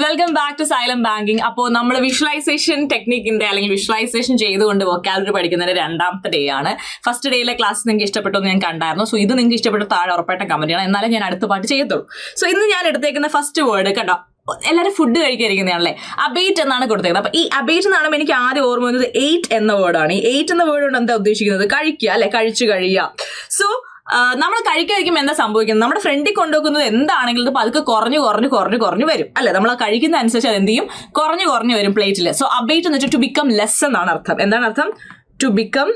Welcome back to Xylem banking. അപ്പോൾ നമ്മൾ visualisation ടെക്നിക്കിന്റെ അല്ലെങ്കിൽ വിഷ്വലൈസേഷൻ ചെയ്തുകൊണ്ട് വൊക്കാബുലറി പഠിക്കുന്നതിന്റെ രണ്ടാമത്തെ ഡേ ആണ്. ഫസ്റ്റ് ഡേയിലെ ക്ലാസ് നിങ്ങൾക്ക് ഇഷ്ടപ്പെട്ടു എന്ന് ഞാൻ കണ്ടായിരുന്നു. സോ ഇത് നിങ്ങൾക്ക് ഇഷ്ടപ്പെട്ട താഴെ ഉറപ്പായിട്ട് കമന്റ് ചെയ്യണം, എന്നാലും ഞാൻ അടുത്ത പാട്ട് ചെയ്യത്തുള്ളൂ. സോ ഇന്ന് ഞാൻ എടുത്തേക്കുന്ന ഫസ്റ്റ് വേർഡ് കണ്ടോ, എല്ലാവരും ഫുഡ് കഴിക്കാതിരിക്കുന്നതാണല്ലേ, അബേറ്റ് എന്നാണ് കൊടുത്തേക്കുന്നത്. അപ്പൊ ഈ അബേറ്റ് എന്ന് പറയുമ്പോൾ എനിക്ക് ആദ്യം ഓർമ്മ വന്നത് എയ്റ്റ് എന്ന വേർഡാണ്. ഈ എയ്റ്റ് എന്ന വേർഡ് കൊണ്ട് എന്താ ഉദ്ദേശിക്കുന്നത്? കഴിക്കുക അല്ലെ, കഴിച്ചു കഴിയുക. സോ നമ്മൾ കഴിക്കാതിരിക്കുമ്പോൾ എന്താ സംഭവിക്കുന്നത്? നമ്മുടെ ഫ്രണ്ടിൽ കൊണ്ടുവെക്കുന്നത് എന്താണെങ്കിലും അത് പതുക്കെ കുറഞ്ഞു വരും അല്ലെ. നമ്മൾ കഴിക്കുന്ന അനുസരിച്ച് അത് എന്ത് ചെയ്യും? കുറഞ്ഞു വരും പ്ലേറ്റിൽ. സോ അബേറ്റ് എന്ന് വെച്ചാൽ ടു ബിക്കം ലെസ് എന്നാണ് അർത്ഥം. എന്താണ് അർത്ഥം? ടു ബിക്കം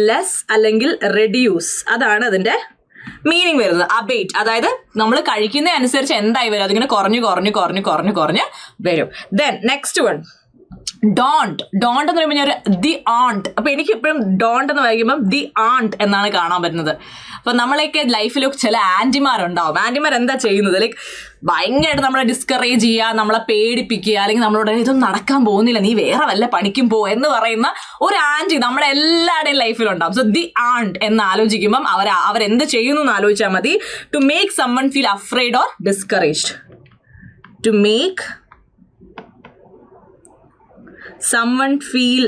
ലെസ് അല്ലെങ്കിൽ റെഡ്യൂസ്, അതാണ് അതിന്റെ മീനിങ് വരുന്നത്. അബേറ്റ് അതായത് നമ്മൾ കഴിക്കുന്ന അനുസരിച്ച് എന്തായി വരും? അതിങ്ങനെ കുറഞ്ഞു വരും. ദെൻ നെക്സ്റ്റ് വൺ ഡോണ്ട് എന്ന് പറയുമ്പോൾ ഞാൻ ദി ആണ്ട്. അപ്പൊ എനിക്ക് ഇപ്പോഴും ഡോണ്ട് എന്ന് വായിക്കുമ്പോൾ ദി ആണ്ട് എന്നാണ് കാണാൻ പറ്റുന്നത്. അപ്പൊ നമ്മളെയൊക്കെ ലൈഫിലൊക്കെ ചില ആന്റിമാരുണ്ടാവും. ആന്റിമാർ എന്താ ചെയ്യുന്നത്? ലൈക്ക് ഭയങ്കരമായിട്ട് നമ്മളെ ഡിസ്കറേജ് ചെയ്യുക, നമ്മളെ പേടിപ്പിക്കുക, അല്ലെങ്കിൽ നമ്മളോട് ഇതൊന്നും നടക്കാൻ പോകുന്നില്ല, നീ വേറെ വല്ല പണിക്കും പോ എന്ന് പറയുന്ന ഒരു ആന്റി നമ്മുടെ എല്ലാവരുടെയും ലൈഫിലുണ്ടാവും. സോ ദി ആണ്ട് എന്ന് ആലോചിക്കുമ്പം അവരെന്ത് ചെയ്യുന്നു എന്ന് ആലോചിച്ചാൽ മതി. To make someone feel afraid or discouraged. To make someone feel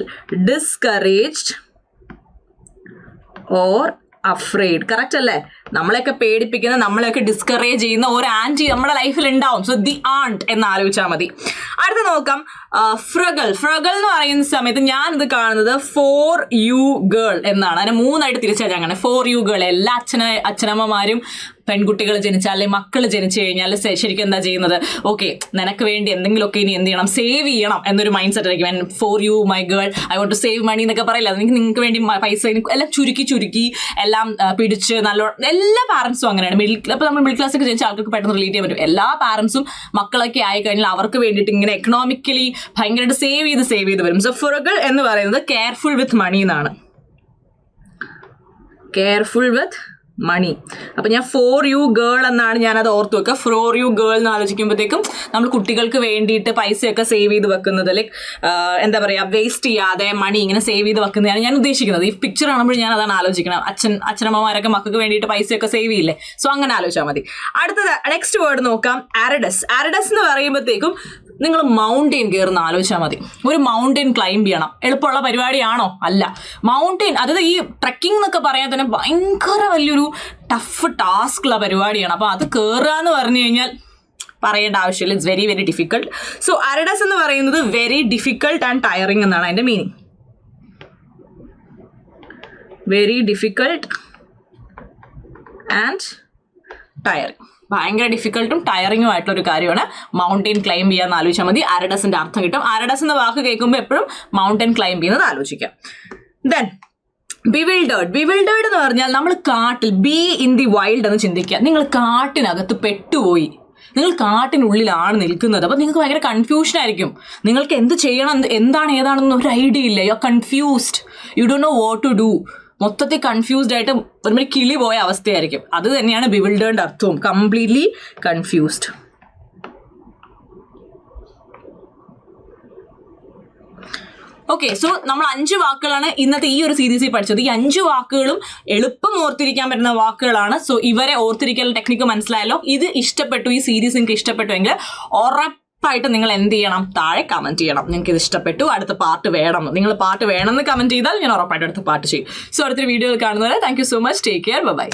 discouraged or afraid. Correct അല്ലേ? നമ്മളെയൊക്കെ പേടിപ്പിക്കുന്ന, നമ്മളെയൊക്കെ ഡിസ്കറേജ് ചെയ്യുന്ന ഒരു ആന്റി നമ്മുടെ ലൈഫിൽ ഉണ്ടാവും. സോ ദി ആണ്ട് എന്ന് ആലോചിച്ചാൽ മതി. അടുത്ത നോക്കാം, ഫ്രഗൽ എന്ന് പറയുന്ന സമയത്ത് ഞാൻ ഇത് കാണുന്നത് ഫോർ യു ഗേൾ എന്നാണ്. അതിനെ മൂന്നായിട്ട് തിരിച്ചാൽ അങ്ങനെ ഫോർ യു ഗേൾ. എല്ലാ അച്ഛനമ്മമാരും പെൺകുട്ടികൾ ജനിച്ചാൽ അല്ലെങ്കിൽ മക്കൾ ജനിച്ചു കഴിഞ്ഞാൽ ശരിക്കും എന്താ ചെയ്യുന്നത്? ഓക്കെ, നിനക്ക് വേണ്ടി എന്തെങ്കിലുമൊക്കെ ഇനി എന്ത് ചെയ്യണം? സേവ് ചെയ്യണം എന്നൊരു മൈൻഡ് സെറ്റ് ആയിരിക്കും. For you my girl, I want to save money എന്നൊക്കെ പറയില്ല. നിങ്ങൾക്ക് വേണ്ടി പൈസ എല്ലാം ചുരുക്കി എല്ലാം പിടിച്ച് നല്ലോണം. എല്ലാ പാരൻസും അങ്ങനെയാണ്. അപ്പോൾ നമ്മൾ മിഡിൽ ക്ലാസ് ഒക്കെ ജനിച്ച ആൾക്കാർക്ക് പെട്ടെന്ന് റിലേറ്റ് ചെയ്യാൻ പറ്റും. എല്ലാ പാരൻസും മക്കളൊക്കെ ആയി കഴിഞ്ഞാൽ അവർക്ക് വേണ്ടിയിട്ട് ഇങ്ങനെ എക്കണോമിക്കലി ഭയങ്കരമായിട്ട് സേവ് ചെയ്ത് വരും. സോ ഫ്രഗൽ എന്ന് പറയുന്നത് കെയർഫുൾ വിത്ത് മണി എന്നാണ്. കെയർഫുൾ വിത്ത് മണി. അപ്പൊ ഞാൻ ഫോർ യു ഗേൾ എന്നാണ് ഞാനത് ഓർത്ത് വെക്കുക. ഫോർ യു ഗേൾ എന്ന് ആലോചിക്കുമ്പോഴത്തേക്കും നമ്മൾ കുട്ടികൾക്ക് വേണ്ടിയിട്ട് പൈസയൊക്കെ സേവ് ചെയ്ത് വെക്കുന്നത്, ലൈക്ക് എന്താ പറയുക, വേസ്റ്റ് ചെയ്യാതെ മണി ഇങ്ങനെ സേവ് ചെയ്ത് വെക്കുന്നതാണ് ഞാൻ ഉദ്ദേശിക്കുന്നത്. ഈ പിക്ചർ കാണുമ്പോൾ ഞാൻ അതാണ് ആലോചിക്കണം. അച്ഛനമ്മമാരൊക്കെ മക്കൾക്ക് വേണ്ടിയിട്ട് പൈസയൊക്കെ സേവ് ചെയ്യില്ലേ? സോ അങ്ങനെ ആലോചിച്ചാൽ മതി. അടുത്തത് നെക്സ്റ്റ് വേർഡ് നോക്കാം, ആരഡസ് എന്ന് പറയുമ്പോഴത്തേക്കും നിങ്ങൾ മൗണ്ടെയിൻ കയറുന്ന ആലോചിച്ചാൽ മതി. ഒരു മൗണ്ടെയിൻ ക്ലൈംബ് ചെയ്യണം. എളുപ്പമുള്ള പരിപാടിയാണോ? അല്ല. മൗണ്ടെയിൻ അതായത് ഈ ട്രക്കിംഗ് എന്നൊക്കെ പറയാൻ തന്നെ ഭയങ്കര വലിയൊരു ടഫ് ടാസ്കുള്ള പരിപാടിയാണ്. അപ്പോൾ അത് കയറുക എന്ന് പറഞ്ഞു കഴിഞ്ഞാൽ പറയേണ്ട ആവശ്യമില്ല. It's very very difficult. So arduous എന്ന് പറയുന്നത് വെരി ഡിഫിക്കൾട്ട് ആൻഡ് ടയറിങ് എന്നാണ് അതിൻ്റെ meaning. Very difficult and tiring. ഭയങ്കര ഡിഫിക്കൽട്ടും ടയറിങ്ങും ആയിട്ടുള്ള ഒരു കാര്യമാണ് മൗണ്ടെയിൻ ക്ലൈംബ് ചെയ്യാന്ന് ആലോചിച്ചാൽ മതി. ആരഡസിന്റെ അർത്ഥം കിട്ടും. ആരഡസ് എന്ന വാക്ക് കേൾക്കുമ്പോൾ എപ്പോഴും മൗണ്ടെയിൻ ക്ലൈംബ് ചെയ്യുന്നത് ആലോചിക്കാം. ദെൻ ബിവിൽഡേർഡ് എന്ന് പറഞ്ഞാൽ നമ്മൾ കാട്ടിൽ, ബി ഇൻ ദി വൈൽഡ് എന്ന് ചിന്തിക്കുക. നിങ്ങൾ കാട്ടിനകത്ത് പെട്ടുപോയി, നിങ്ങൾ കാട്ടിനുള്ളിലാണ് നിൽക്കുന്നത്. അപ്പം നിങ്ങൾക്ക് ഭയങ്കര കൺഫ്യൂഷൻ ആയിരിക്കും. നിങ്ങൾക്ക് എന്ത് ചെയ്യണം, എന്താണ് ഏതാണെന്ന് ഒരു ഐഡിയ ഇല്ല. You are confused, you don't know what to do. മൊത്തത്തിൽ കൺഫ്യൂസ്ഡ് ആയിട്ട് ഒരുമാതിരി കിളി പോയ അവസ്ഥയായിരിക്കും. അത് തന്നെയാണ് ബിവിൽഡേർഡ് അർത്ഥവും, കംപ്ലീറ്റ്ലി കൺഫ്യൂസ്ഡ്. ഓക്കെ, സോ നമ്മൾ 5 വാക്കുകളാണ് ഇന്നത്തെ ഈ ഒരു സീരീസിൽ പഠിച്ചത്. ഈ 5 വാക്കുകളും എളുപ്പം ഓർത്തിരിക്കാൻ പറ്റുന്ന വാക്കുകളാണ്. സോ ഇവരെ ഓർത്തിരിക്കൽ ടെക്നിക്ക് മനസ്സിലായല്ലോ. ഇത് ഇഷ്ടപ്പെട്ടു, ഈ സീരീസ് നിങ്ങൾക്ക് ഇഷ്ടപ്പെട്ടുവെങ്കിൽ ഉറപ്പായിട്ട് നിങ്ങൾ എന്ത് ചെയ്യണം? താഴെ കമന്റ് ചെയ്യണം. നിങ്ങൾക്ക് ഇത് ഇഷ്ടപ്പെട്ടു, അടുത്ത പാർട്ട് വേണം. നിങ്ങൾ പാർട്ട് വേണമെന്ന് കമന്റ് ചെയ്താൽ ഞാൻ ഉറപ്പായിട്ട് അടുത്ത പാർട്ട് ചെയ്യും. സോ അടുത്തൊരു വീഡിയോയിൽ കാണുന്നവരെ thank you so much. Take care. By.